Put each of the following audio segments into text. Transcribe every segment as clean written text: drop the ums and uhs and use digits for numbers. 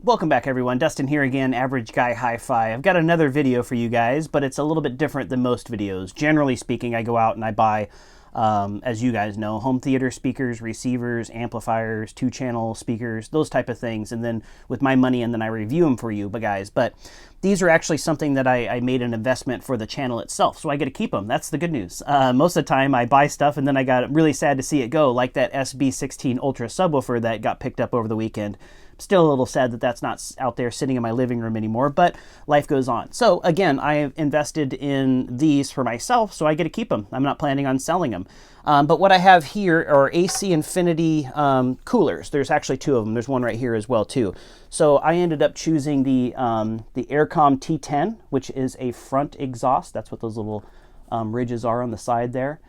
Welcome back, everyone. Dustin here again, Average Guy Hi-Fi. I've got another video for you guys, but it's a little bit different than most videos. Generally speaking, I go out and I buy, as you guys know, home theater speakers, receivers, amplifiers, 2-channel speakers, those type of things, and then with my money, and then I review them for you, but these are actually something that I made an investment for the channel itself, so I get to keep them. That's the good news. Most of the time, I buy stuff, and then I got really sad to see it go, like that SB16 Ultra subwoofer that got picked up over the weekend. Still a little sad that that's not out there sitting in my living room anymore, but life goes on. So again, I have invested in these for myself, so I get to keep them. I'm not planning on selling them. But what I have here are AC Infinity coolers. There's actually 2 of them. There's one right here as well too. So I ended up choosing the AIRCOM T10, which is a front exhaust. That's what those little ridges are on the side there.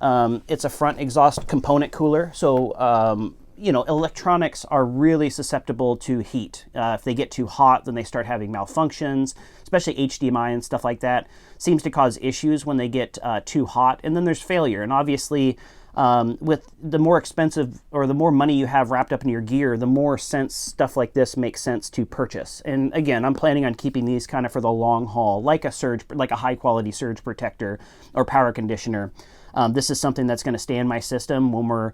It's a front exhaust component cooler. So you know, electronics are really susceptible to heat. If they get too hot, then they start having malfunctions, especially HDMI and stuff like that. Seems to cause issues when they get too hot, and then there's failure. And obviously, with the more expensive or the more money you have wrapped up in your gear, the more sense stuff like this makes sense to purchase. And again, I'm planning on keeping these kind of for the long haul, like a high quality surge protector or power conditioner. This is something that's going to stay in my system when we're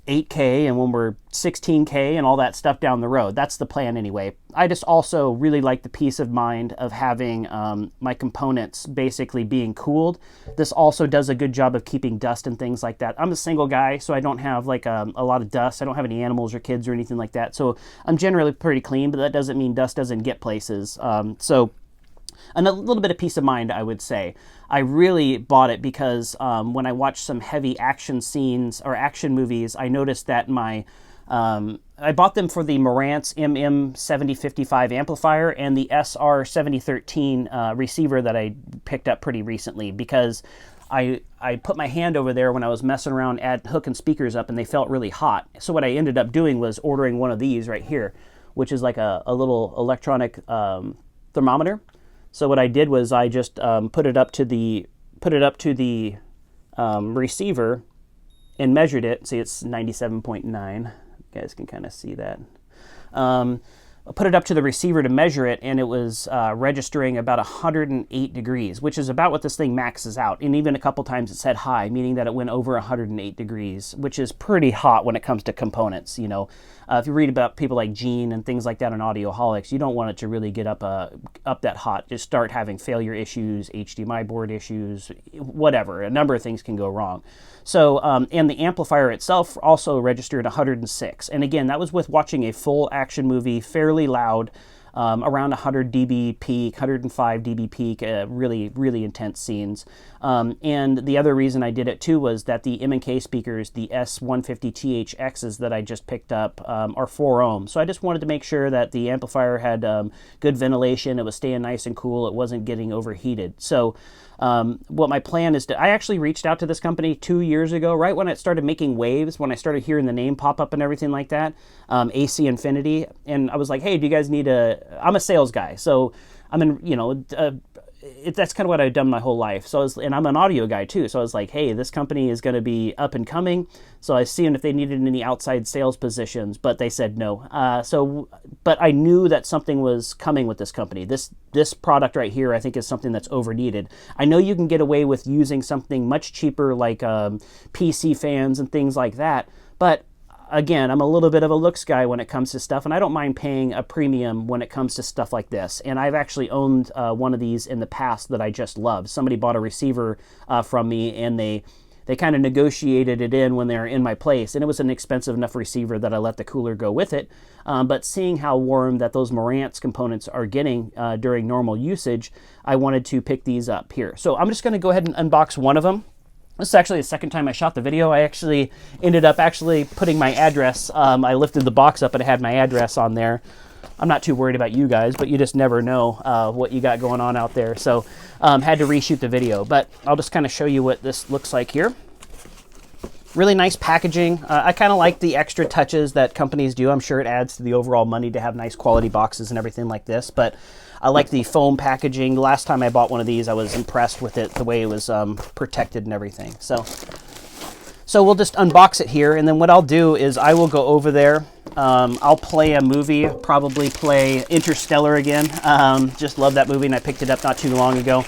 8K and when we're 16K and all that stuff down the road. That's the plan anyway. I just also really like the peace of mind of having my components basically being cooled. This also does a good job of keeping dust and things like that. I'm a single guy, so I don't have like a lot of dust. I don't have any animals or kids or anything like that. So I'm generally pretty clean, but that doesn't mean dust doesn't get places. So a little bit of peace of mind, I would say. I really bought it because when I watched some heavy action scenes or action movies, I noticed that I bought them for the Marantz MM7055 amplifier and the SR7013 receiver that I picked up pretty recently, because I put my hand over there when I was messing around hooking speakers up and they felt really hot. So what I ended up doing was ordering one of these right here, which is like a little electronic thermometer. So what I did was I just put it up to the receiver and measured it. See, it's 97.9. You guys can kind of see that. I put it up to the receiver to measure it, and it was registering about 108 degrees, which is about what this thing maxes out. And even a couple times it said high, meaning that it went over 108 degrees, which is pretty hot when it comes to components. You know, if you read about people like Gene and things like that on Audioholics, you don't want it to really get up that hot. Just start having failure issues, HDMI board issues, whatever. A number of things can go wrong. So, and the amplifier itself also registered 106. And again, that was with watching a full action movie, fairly loud, around 100 dB peak, 105 dB peak, really, really intense scenes. And the other reason I did it too was that the M&K speakers, the S150THXs that I just picked up, are 4 ohms. So I just wanted to make sure that the amplifier had good ventilation, it was staying nice and cool, it wasn't getting overheated. So what my plan is I actually reached out to this company 2 years ago, right when it started making waves, when I started hearing the name pop up and everything like that, AC Infinity, and I was like, hey, do you guys need I'm a sales guy, so I'm in, you know, that's kind of what I've done my whole life. So and I'm an audio guy too, so I was like, hey, this company is going to be up and coming, so I seen if they needed any outside sales positions, but they said no. But I knew that something was coming with this company. This product right here, I think, is something that's over needed. I know you can get away with using something much cheaper like PC fans and things like that, but again, I'm a little bit of a looks guy when it comes to stuff, and I don't mind paying a premium when it comes to stuff like this. And I've actually owned one of these in the past that I just loved. Somebody bought a receiver from me, and they kind of negotiated it in when they were in my place, and it was an expensive enough receiver that I let the cooler go with it. But seeing how warm that those Marantz components are getting during normal usage, I wanted to pick these up here. So I'm just going to go ahead and unbox one of them. This is actually the second time I shot the video. I actually ended up putting my address. I lifted the box up and it had my address on there. I'm not too worried about you guys, but you just never know what you got going on out there. So had to reshoot the video, but I'll just kind of show you what this looks like here. Really nice packaging. I kind of like the extra touches that companies do. I'm sure it adds to the overall money to have nice quality boxes and everything like this, but I like the foam packaging. The last time I bought one of these, I was impressed with it, the way it was protected and everything. So So we'll just unbox it here, and then what I'll do is I will go over there. I'll play a movie, probably play Interstellar again. Just love that movie, and I picked it up not too long ago.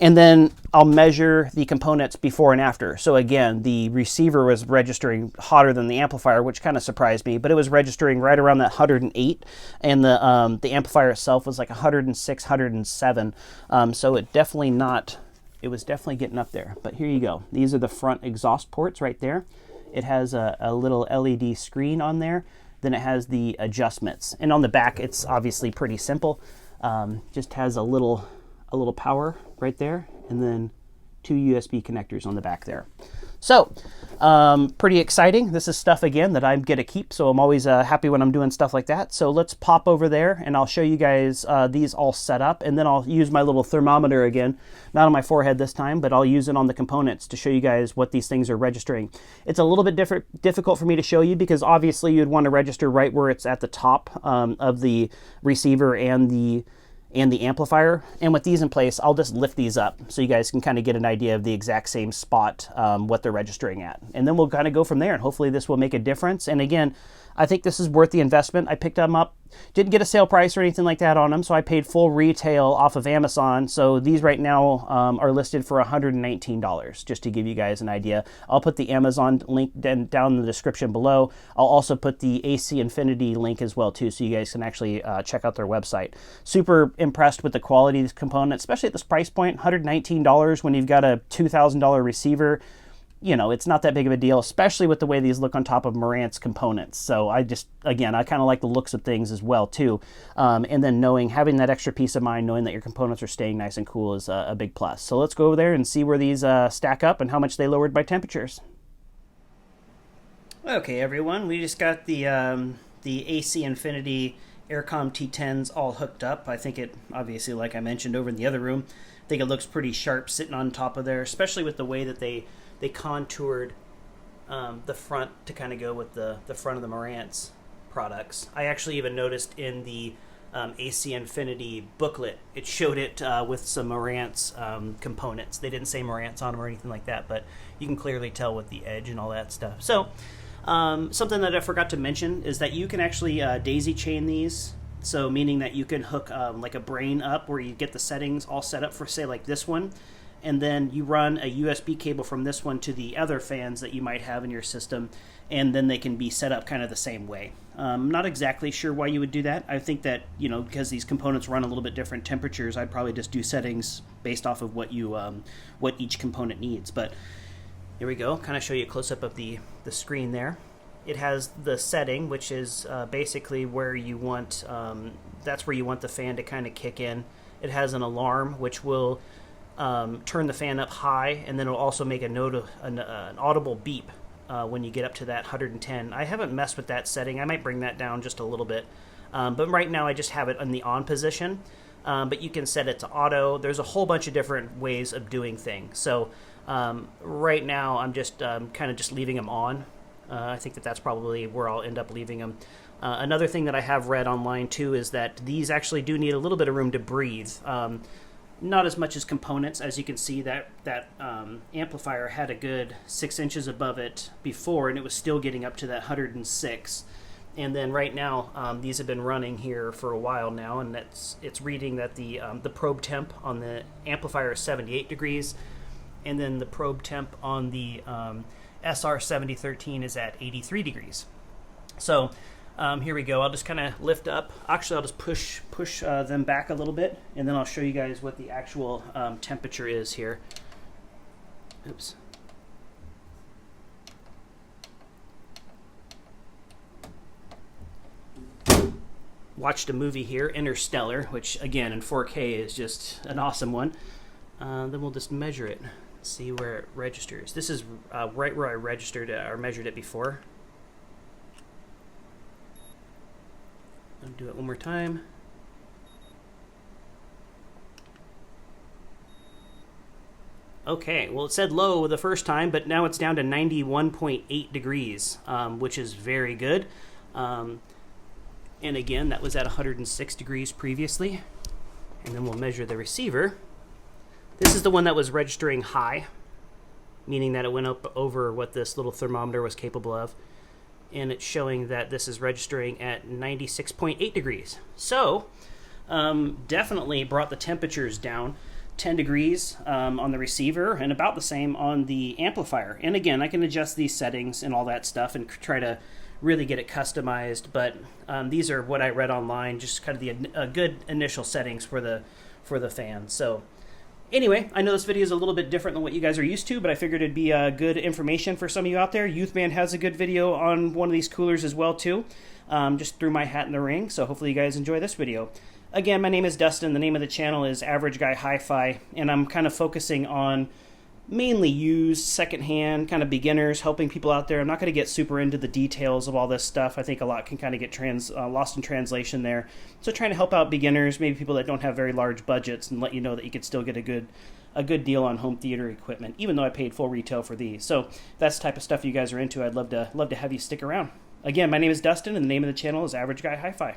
And then I'll measure the components before and after. So again, the receiver was registering hotter than the amplifier, which kind of surprised me, but it was registering right around that 108, and the amplifier itself was like 106, 107. So it was definitely getting up there. But here you go. These are the front exhaust ports right there. It has a little LED screen on there. Then it has the adjustments. And on the back, it's obviously pretty simple. Just has a little power right there, and then 2 USB connectors on the back there. So pretty exciting. This is stuff, again, that I get to keep, so I'm always happy when I'm doing stuff like that. So let's pop over there, and I'll show you guys these all set up, and then I'll use my little thermometer again, not on my forehead this time, but I'll use it on the components to show you guys what these things are registering. It's a little bit difficult for me to show you, because obviously you'd want to register right where it's at the top of the receiver and the amplifier. And with these in place, I'll just lift these up so you guys can kind of get an idea of the exact same spot, what they're registering at. And then we'll kind of go from there, and hopefully this will make a difference. And again, I think this is worth the investment. I picked them up, didn't get a sale price or anything like that on them, so I paid full retail off of Amazon. So these right now are listed for $119, just to give you guys an idea. I'll put the Amazon link down in the description below. I'll also put the AC Infinity link as well too, so you guys can actually check out their website. Super impressed with the quality of this component, especially at this price point, $119 when you've got a $2,000 receiver. You know, it's not that big of a deal, especially with the way these look on top of Marantz components. So I kind of like the looks of things as well too. And then having that extra peace of mind, knowing that your components are staying nice and cool, is a big plus. So let's go over there and see where these stack up and how much they lowered by temperatures. Okay, everyone, we just got the AC Infinity AIRCOM T10s all hooked up. I think it, obviously, like I mentioned over in the other room, I think it looks pretty sharp sitting on top of there, especially with the way that they contoured the front to kind of go with the front of the Marantz products. I actually even noticed in the AC Infinity booklet, it showed it with some Marantz components. They didn't say Marantz on them or anything like that, but you can clearly tell with the edge and all that stuff. So something that I forgot to mention is that you can actually daisy chain these. So meaning that you can hook like a brain up where you get the settings all set up for, say, like this one, and then you run a USB cable from this one to the other fans that you might have in your system, and then they can be set up kind of the same way. I'm not exactly sure why you would do that. I think that, you know, because these components run a little bit different temperatures, I'd probably just do settings based off of what each component needs. But here we go, kind of show you a close-up of the screen there. It has the setting, which is basically where you want, that's where you want the fan to kind of kick in. It has an alarm, which will turn the fan up high, and then it'll also make an audible beep when you get up to that 110. I haven't messed with that setting. I might bring that down just a little bit. But right now I just have it in the on position. But you can set it to auto. There's a whole bunch of different ways of doing things. So right now I'm just kind of just leaving them on. I think that's probably where I'll end up leaving them. Another thing that I have read online too is that these actually do need a little bit of room to breathe. Not as much as components. As you can see, that amplifier had a good 6 inches above it before, and it was still getting up to that 106. And then right now, these have been running here for a while now, and it's reading that the probe temp on the amplifier is 78 degrees, and then the probe temp on the SR7013 is at 83 degrees. So here we go. I'll just kind of lift up. Actually, I'll just push them back a little bit, and then I'll show you guys what the actual temperature is here. Oops. Watched a movie here, Interstellar, which again in 4K is just an awesome one. Then we'll just measure it, see where it registers. This is right where I registered it, or measured it before. I'll do it one more time. Okay, well it said low the first time, but now it's down to 91.8 degrees, which is very good. And again, that was at 106 degrees previously. And then we'll measure the receiver. This is the one that was registering high. meaning that it went up over what this little thermometer was capable of. And it's showing that this is registering at 96.8 degrees. So, definitely brought the temperatures down 10 degrees on the receiver and about the same on the amplifier. And again, I can adjust these settings and all that stuff and try to really get it customized, but these are what I read online, just kind of the good initial settings for the fan. So anyway, I know this video is a little bit different than what you guys are used to, but I figured it'd be good information for some of you out there. Youthman has a good video on one of these coolers as well too. Just threw my hat in the ring, so hopefully you guys enjoy this video. Again, my name is Dustin. The name of the channel is Average Guy Hi-Fi, and I'm kind of focusing on mainly used, secondhand, kind of beginners, helping people out there. I'm not going to get super into the details of all this stuff. I think a lot can kind of get lost in translation there. So trying to help out beginners, maybe people that don't have very large budgets, and let you know that you could still get a good deal on home theater equipment, even though I paid full retail for these. So if that's the type of stuff you guys are into, I'd love to have you stick around. Again, my name is Dustin, and the name of the channel is Average Guy Hi-Fi.